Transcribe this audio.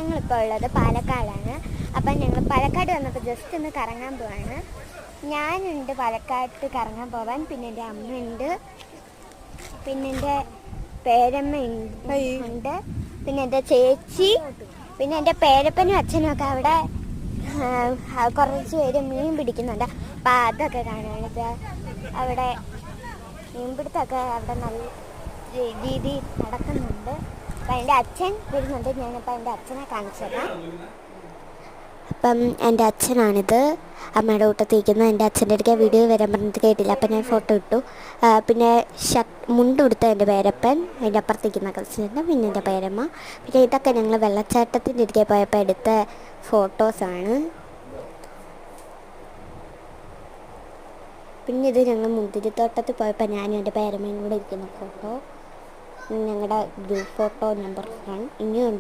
ഞങ്ങളിപ്പോൾ ഉള്ളത് പാലക്കാടാണ്. അപ്പം ഞങ്ങൾ പാലക്കാട് വന്നപ്പോൾ ജസ്റ്റ് ഒന്ന് കറങ്ങാൻ പോവാണ്. ഞാനുണ്ട് പാലക്കാട്ട് കറങ്ങാൻ പോവാൻ, പിന്നെ എൻ്റെ അമ്മയുണ്ട്, പിന്നെ എൻ്റെ പേരമ്മ ഉണ്ട്, പിന്നെ എൻ്റെ ചേച്ചി, പിന്നെ എൻ്റെ പേരപ്പനും അച്ഛനും ഒക്കെ അവിടെ കുറച്ച് പേര് മീൻ പിടിക്കുന്നുണ്ട്. അപ്പം അതൊക്കെ കാണാനിത് അവിടെ മീൻപിടുത്തമൊക്കെ അവിടെ നല്ല രീതിയിൽ നടക്കുന്നുണ്ട്. അപ്പം എൻ്റെ അച്ഛൻ വരുന്നുണ്ട്. ഞാനിപ്പോൾ എൻ്റെ അച്ഛനെ കാണിച്ചു തരാം. അപ്പം എൻ്റെ അച്ഛനാണിത്, അമ്മയുടെ കൂട്ടത്തിരിക്കുന്നത്. എൻ്റെ അച്ഛൻ്റെ അടുക്ക വീഡിയോ വരാൻ പറഞ്ഞിട്ട് കേട്ടില്ല, അപ്പം ഞാൻ ഫോട്ടോ ഇട്ടു. പിന്നെ മുണ്ട് കൊടുത്ത എൻ്റെ പേരപ്പൻ, എൻ്റെ അപ്പുറത്തേക്കുന്ന കസിനുണ്ട്, പിന്നെ എൻ്റെ പേരമ്മ. പിന്നെ ഇതൊക്കെ ഞങ്ങൾ വെള്ളച്ചാട്ടത്തിൻ്റെ അടുക്കൽ പോയപ്പോൾ എടുത്ത ഫോട്ടോസാണ്. പിന്നെ ഇത് ഞങ്ങൾ മുന്തിരിത്തോട്ടത്തിൽ പോയപ്പോൾ ഞാനും എൻ്റെ പേരമ്മയും കൂടെ ഇരിക്കുന്ന ഫോട്ടോ. ഞങ്ങളുടെ ഗ്രൂപ്പ് ഫോട്ടോ നമ്പർ 1 ഇനിയുണ്ട്.